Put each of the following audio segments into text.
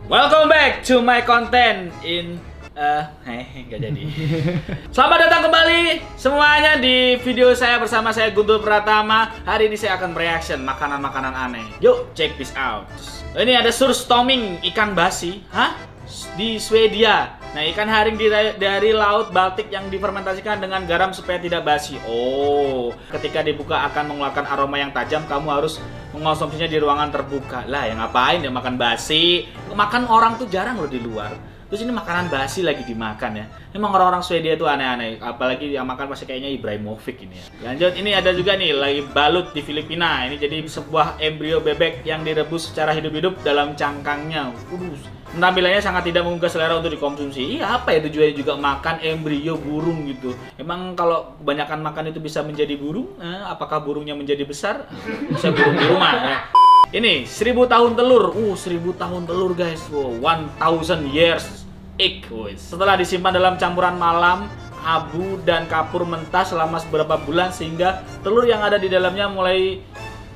Welcome back to my content in nggak jadi. Selamat datang kembali semuanya di video saya bersama saya Guntur Pratama. Hari ini saya akan reaction makanan-makanan aneh. Yuk, check this out. Ini ada surströmming ikan basi, di Swedia. Nah, ikan haring dari laut Baltik yang difermentasikan dengan garam supaya tidak basi. Oh, ketika dibuka akan mengeluarkan aroma yang tajam. Kamu harus mengonsumsinya di ruangan terbuka. Lah, yang ngapain dia makan basi? Makan orang tuh jarang loh di luar. Terus ini makanan basi lagi dimakan ya. Memang orang-orang Swedia itu aneh-aneh. Apalagi yang makan pasti kayaknya Ibrahimovic ini ya. Lanjut, ini ada juga nih lagi balut di Filipina. Ini jadi sebuah embrio bebek yang direbus secara hidup-hidup dalam cangkangnya. Penampilannya sangat tidak menggugah selera untuk dikonsumsi. Iya, apa ya tujuannya juga makan embrio burung gitu. Emang kalau kebanyakan makan itu bisa menjadi burung? Apakah burungnya menjadi besar? Bisa burung di rumah ya. Ini 1000 tahun telur. 1000 tahun telur guys. 1000 years egg. Setelah disimpan dalam campuran malam, abu dan kapur mentah selama beberapa bulan sehingga telur yang ada di dalamnya mulai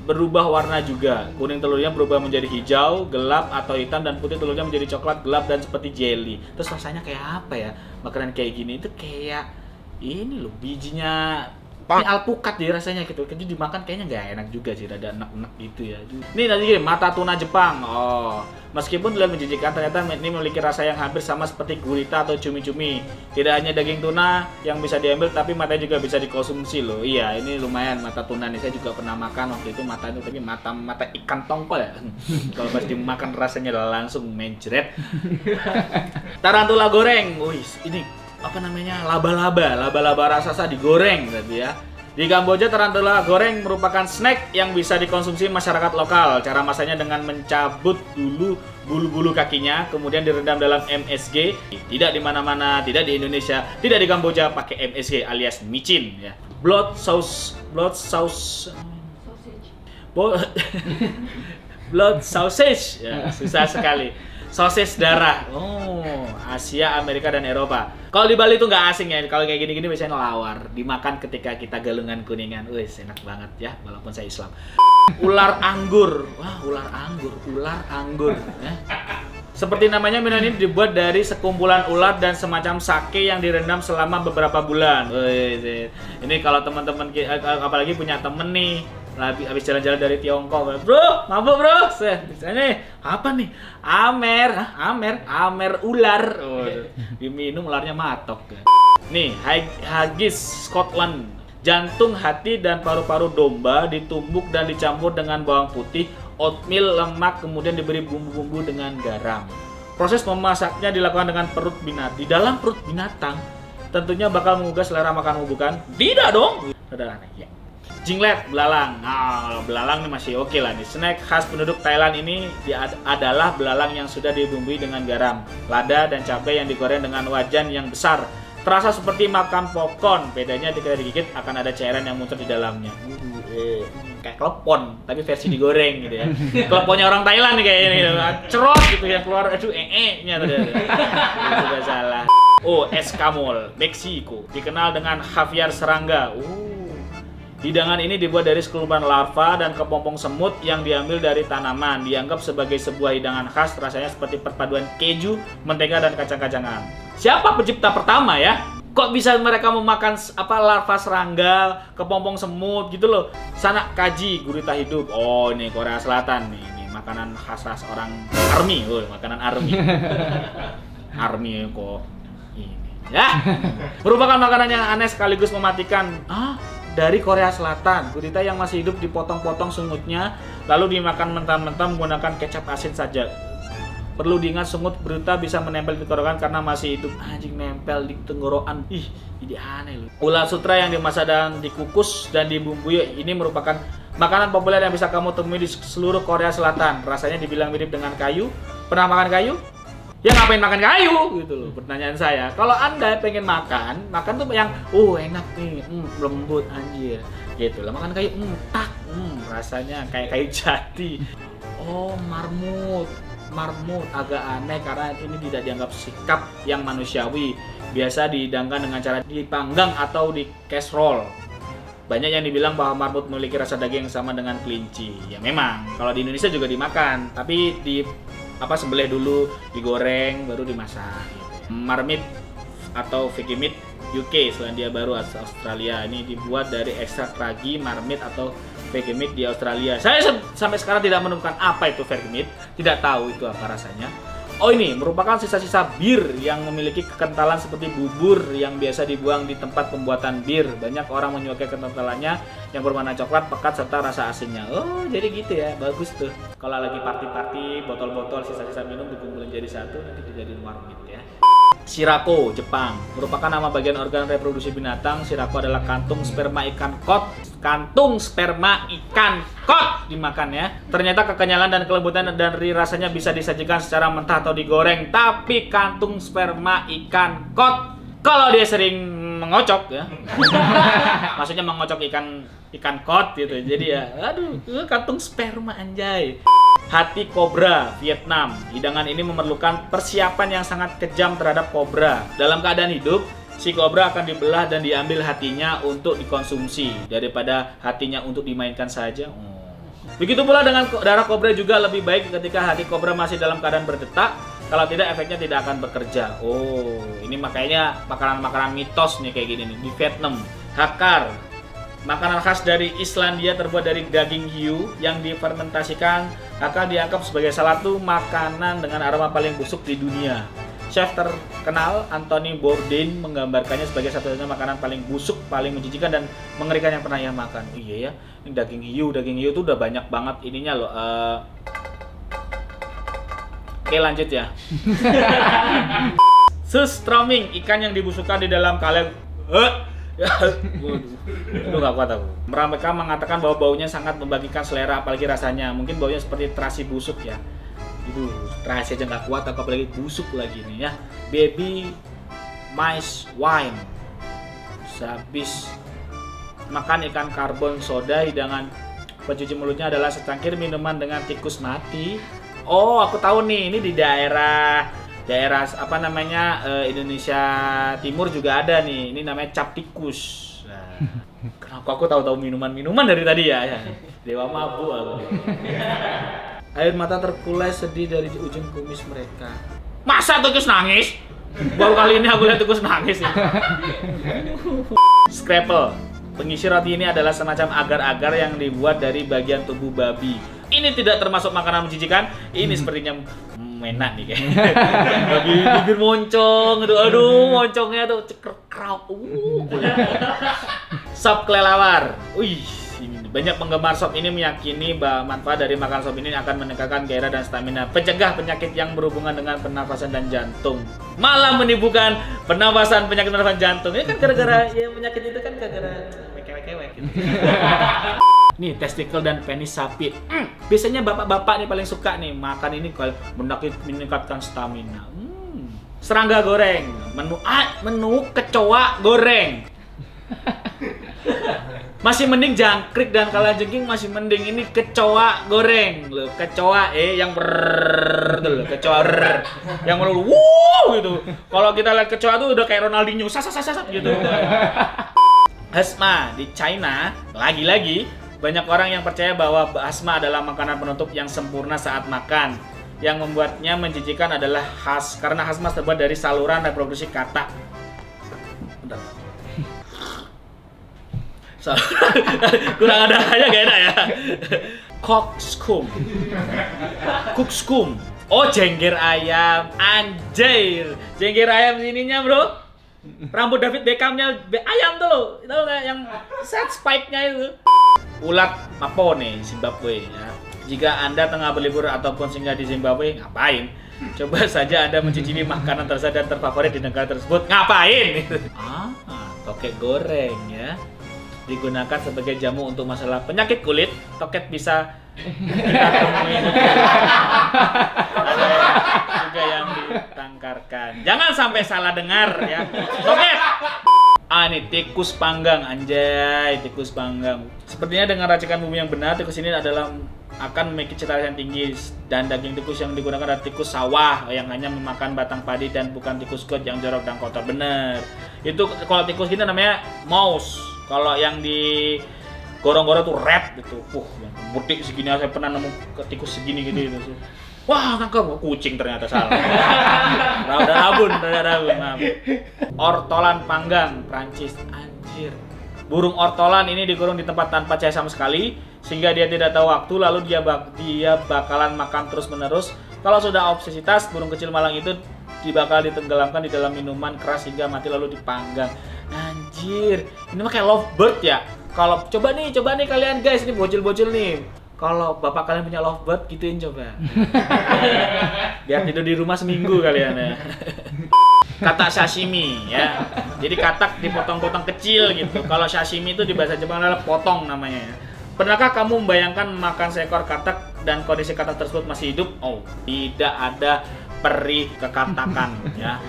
berubah warna juga. Kuning telurnya berubah menjadi hijau, gelap atau hitam, dan putih telurnya menjadi coklat gelap dan seperti jelly. Terus rasanya kayak apa ya? Makanan kayak gini itu kayak ini loh, bijinya ini alpukat ya rasanya gitu. Jadi dimakan kayaknya nggak enak juga sih, rada enak-enak gitu ya. Ini tadi mata tuna Jepang. Meskipun terlihat menjijikan, ternyata ini memiliki rasa yang hampir sama seperti gurita atau cumi-cumi. Tidak hanya daging tuna yang bisa diambil, tapi matanya juga bisa dikonsumsi loh. Iya, ini lumayan mata tuna nih. Saya juga pernah makan waktu itu mata itu, tapi mata ikan tongkol ya. Kalau pas dimakan rasanya langsung menjret. Tarantula goreng. Ini apa namanya, laba-laba raksasa digoreng tadi ya. Di Kamboja, tarantula goreng merupakan snack yang bisa dikonsumsi masyarakat lokal. Cara masaknya dengan mencabut dulu bulu-bulu kakinya, kemudian direndam dalam MSG. Tidak di mana-mana, tidak di Indonesia, tidak di Kamboja pakai MSG alias micin ya. Blood sausage ya, susah sekali. Sosis darah. Asia, Amerika, dan Eropa. Kalau di Bali itu nggak asing ya. Kalau kayak gini-gini biasanya lawar. Dimakan ketika kita galungan kuningan. Enak banget ya, walaupun saya Islam. Ular anggur. Ular anggur. Ya. Seperti namanya, minuman ini dibuat dari sekumpulan ular dan semacam sake yang direndam selama beberapa bulan. Ini kalau teman-teman, apalagi punya temen nih, habis jalan-jalan dari Tiongkok, bro, mabuk bro, ini apa nih? Amer ular. Diminum ularnya matok. Nih, haggis Scotland, jantung, hati, dan paru-paru domba ditumbuk dan dicampur dengan bawang putih, oatmeal, lemak, kemudian diberi bumbu-bumbu dengan garam. Proses memasaknya dilakukan dengan perut binatang. Di dalam perut binatang tentunya bakal menggugah selera makanmu, bukan? Tidak dong. Ada aneh ya. Jinglet, belalang. Belalang nih masih oke lah nih. Snack khas penduduk Thailand ini adalah belalang yang sudah dibumbui dengan garam, lada, dan cabai yang digoreng dengan wajan yang besar. Terasa seperti makan popcorn. Bedanya ketika digigit akan ada cairan yang muncul di dalamnya. Kayak klepon, tapi versi digoreng gitu ya. Kleponnya orang Thailand nih kayak ini. Cerot gitu yang keluar, nya tadi. Itu salah. Escamol, Meksiko. Dikenal dengan caviar serangga. Hidangan ini dibuat dari sekumpulan larva dan kepompong semut yang diambil dari tanaman. Dianggap sebagai sebuah hidangan khas, rasanya seperti perpaduan keju, mentega, dan kacang-kacangan. Siapa pencipta pertama ya? Kok bisa mereka memakan larva serangga, kepompong semut gitu loh? Sana kaji gurita hidup. Ini Korea Selatan nih. Ini makanan khas orang army. Makanan army. Army kok ini. Ya. Merupakan makanan yang aneh sekaligus mematikan. Dari Korea Selatan, gurita yang masih hidup dipotong-potong sungutnya, lalu dimakan mentah-mentah menggunakan kecap asin saja. Perlu diingat, sungut gurita bisa menempel di tenggorokan karena masih hidup. Anjing, nempel di tenggorokan. Ini aneh loh. Ulat sutra yang dimasak dan dikukus dan dibumbui ini merupakan makanan populer yang bisa kamu temui di seluruh Korea Selatan. Rasanya dibilang mirip dengan kayu. Pernah makan kayu? Ya ngapain makan kayu gitu loh, pertanyaan saya. Kalau Anda pengen makan tuh yang enak nih, lembut anjir gitu lah. Makan kayu, rasanya kayak kayu jati. Marmut agak aneh karena ini tidak dianggap sikap yang manusiawi. Biasa dihidangkan dengan cara dipanggang atau di casserole. Banyak yang dibilang bahwa marmut memiliki rasa daging yang sama dengan kelinci. Ya memang, kalau di Indonesia juga dimakan, tapi di sembelih dulu, digoreng, baru dimasak. Marmit atau Vegemite UK, Selandia Baru Australia. Ini dibuat dari ekstrak ragi marmit atau Vegemite di Australia. Saya sampai sekarang tidak menemukan apa itu Vegemite, tidak tahu itu apa rasanya. Oh, ini merupakan sisa-sisa bir yang memiliki kekentalan seperti bubur yang biasa dibuang di tempat pembuatan bir. Banyak orang menyukai kekentalannya yang berwarna coklat, pekat, serta rasa asinnya. Oh, jadi gitu ya, bagus tuh. Kalau lagi party-party, botol-botol sisa-sisa minum dikumpulin jadi satu, nanti dijadiin marmit ya. Shirako, Jepang, merupakan nama bagian organ reproduksi binatang. Shirako adalah kantung sperma ikan kod. Kantung sperma ikan kod dimakan ya. Ternyata kekenyalan dan kelembutan dari rasanya bisa disajikan secara mentah atau digoreng. Tapi kantung sperma ikan kod, kalau dia sering mengocok ya, maksudnya mengocok ikan kod gitu. Jadi ya, aduh, kantung sperma anjay. Hati kobra, Vietnam. Hidangan ini memerlukan persiapan yang sangat kejam terhadap kobra. Dalam keadaan hidup, si kobra akan dibelah dan diambil hatinya untuk dikonsumsi daripada hatinya untuk dimainkan saja. Begitu pula dengan darah kobra, juga lebih baik ketika hati kobra masih dalam keadaan berdetak. Kalau tidak, efeknya tidak akan bekerja. Oh, ini makanya makanan-makanan mitos nih kayak gini nih di Vietnam. Hakar, makanan khas dari Islandia terbuat dari daging hiu yang difermentasikan. Hakar dianggap sebagai salah satu makanan dengan aroma paling busuk di dunia. Chef terkenal Anthony Bourdain menggambarkannya sebagai satu-satunya makanan paling busuk, paling menjijikan dan mengerikan yang pernah ia makan. Iya ya, ini daging hiu itu udah banyak banget ininya loh. Oke, lanjut ya. Surströmming, ikan yang dibusukkan di dalam kaleng. Itu gak kuat aku. Mereka mengatakan bahwa baunya sangat membagikan selera, apalagi rasanya. Mungkin baunya seperti terasi busuk ya. Itu terasi aja gak kuat, apalagi busuk lagi nih ya. Baby mice wine. Habis makan ikan karbon soda, hidangan pencuci mulutnya adalah secangkir minuman dengan tikus mati. Oh, aku tahu nih, ini di daerah apa namanya, Indonesia Timur juga ada nih. Ini namanya cap tikus. Nah, kenapa aku tahu minuman dari tadi ya? Dewa mabuk aku. Air mata terkulai sedih dari ujung kumis mereka. Masa tikus nangis? Baru kali ini aku lihat tikus nangis ya. Scrapple, pengisi roti ini adalah semacam agar-agar yang dibuat dari bagian tubuh babi. Ini tidak termasuk makanan menjijikan. Ini sepertinya enak nih kayak. Babi bibir moncong, aduh moncongnya tuh ceker-kerau. Sop kelelawar. Wih, banyak penggemar sop ini meyakini bahwa manfaat dari makan sop ini akan meningkatkan gairah dan stamina, pencegah penyakit yang berhubungan dengan pernafasan dan jantung. Malah menimbulkan penyakit pernafasan jantung. Ini kan gara-gara ya, penyakit itu kan gara-gara kewek-kewek gitu. Nih, testikel dan penis sapi. Biasanya bapak-bapak nih paling suka nih makan ini kalau meningkatkan stamina. Serangga goreng, menu kecoa goreng. Masih mending jangkrik dan kalajengking masih mending, ini kecoa goreng loh. Kecoa yang tuh, kecoa yang melulu gitu. Kalau kita lihat kecoa tuh udah kayak Ronaldinho sat gitu. Hasma di China, lagi-lagi banyak orang yang percaya bahwa basma adalah makanan penutup yang sempurna saat makan. Yang membuatnya menjijikan adalah khas karena hasma terbuat dari saluran reproduksi katak. Bentar. Kurang ada aja gak enak ya. Cockscomb. Oh, jengger ayam. Anjir. Jengger ayam sininya, bro. Rambut David Beckham-nya ayam tuh loh. Tahu nggak yang set spike-nya itu? Ulat Mapone, Zimbabwe ya. Jika Anda tengah berlibur ataupun singgah di Zimbabwe, ngapain? Coba saja Anda mencicipi makanan tersebut dan terfavorit di negara tersebut. Ngapain? Toket goreng ya. Digunakan sebagai jamu untuk masalah penyakit kulit. Toket bisa kita temui. Ada juga yang ditangkarkan. Jangan sampai salah dengar ya. Toket. Ini tikus panggang, anjay, tikus panggang. Sepertinya dengan racikan bumbu yang benar, tikus ini akan memiliki cita rasa yang tinggi. Dan daging tikus yang digunakan adalah tikus sawah yang hanya memakan batang padi dan bukan tikus got yang jorok dan kotor. Bener. Itu kalau tikus gini namanya mouse. Kalau yang di gorong-gorong tuh rat gitu. Yang putih segini, saya pernah nemu tikus segini gitu. Wah, tangkap kucing ternyata salah. Rada rabun, maaf. Ortolan panggang, Prancis, anjir. Burung ortolan ini dikurung di tempat tanpa cahaya sama sekali, sehingga dia tidak tahu waktu, lalu dia bakalan makan terus-menerus. Kalau sudah obsesitas, burung kecil malang itu bakal ditenggelamkan di dalam minuman keras hingga mati lalu dipanggang. Anjir, ini mah kayak lovebird ya. Kalau coba nih kalian guys, ini bocil-bocil nih. Kalau bapak kalian punya lovebird, gituin coba. Biar tidur di rumah seminggu kalian ya. Katak sashimi ya. Jadi katak dipotong-potong kecil gitu. Kalau sashimi itu di bahasa Jepang adalah potong namanya ya. Pernahkah kamu membayangkan makan seekor katak dan kondisi katak tersebut masih hidup? Oh, tidak ada peri kekatakan ya.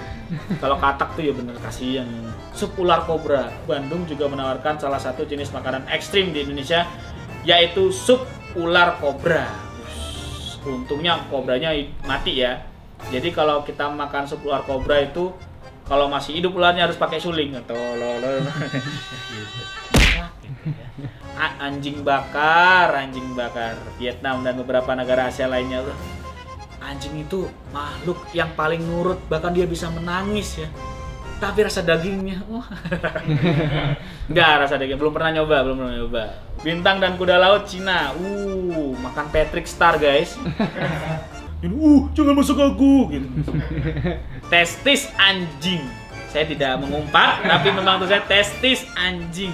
Kalau katak tuh ya bener kasihan. Sup ular kobra. Bandung juga menawarkan salah satu jenis makanan ekstrim di Indonesia, yaitu sup ular kobra. Untungnya kobranya mati ya. Jadi kalau kita makan sup ular kobra itu, kalau masih hidup ularnya harus pakai suling atau gitu. Anjing bakar Vietnam dan beberapa negara Asia lainnya tuh. Anjing itu makhluk yang paling nurut, bahkan dia bisa menangis ya. Tapi rasa dagingnya, enggak rasa daging, belum pernah nyoba. Bintang dan kuda laut Cina, makan Patrick Star guys. Jangan masuk aku gitu. Testis anjing, saya tidak mengumpat, tapi memang itu saya testis anjing.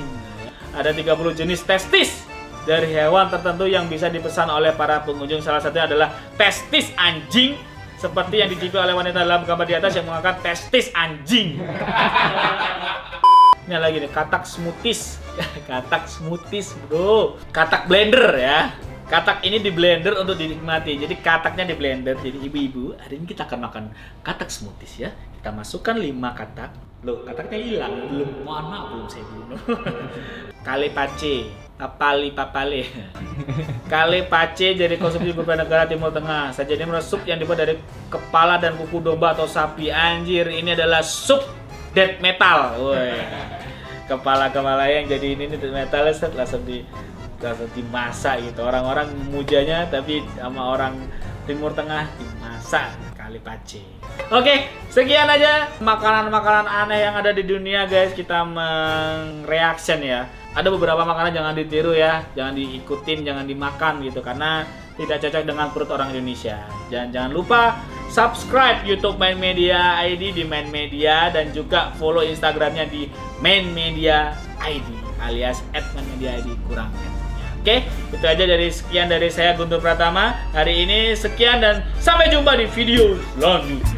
Ada 30 jenis testis dari hewan tertentu yang bisa dipesan oleh para pengunjung. Salah satunya adalah testis anjing, seperti yang dicicipi oleh wanita dalam gambar di atas yang mengangkat testis anjing. Ini lagi nih, katak smoothies. Katak smoothies bro. Katak blender ya. Katak ini di blender untuk dinikmati. Jadi kataknya di blender. Jadi ibu-ibu, hari ini kita akan makan katak smoothies ya. Kita masukkan 5 katak. Loh, kataknya hilang. Belum, mohon maaf, belum saya bunuh. Kale pace. Papale. Kale pace jadi konsumsi di beberapa negara Timur Tengah. Sajiannya adalah sup yang dibuat dari kepala dan kuku domba atau sapi. Anjir, ini adalah sup death metal. Woi. Kepala yang jadi ini death metal langsung dimasak gitu. Orang-orang memujanya, tapi sama orang Timur Tengah dimasak kale pace. Oke, sekian aja makanan-makanan aneh yang ada di dunia guys. Kita reaction ya. Ada beberapa makanan jangan ditiru ya, jangan diikutin, jangan dimakan gitu karena tidak cocok dengan perut orang Indonesia. Jangan lupa subscribe YouTube Main Media ID di Main Media dan juga follow Instagramnya di Main Media ID alias @mainmediaid kurang N-nya. Oke, itu aja sekian dari saya Guntur Pratama hari ini. Sekian dan sampai jumpa di video selanjutnya.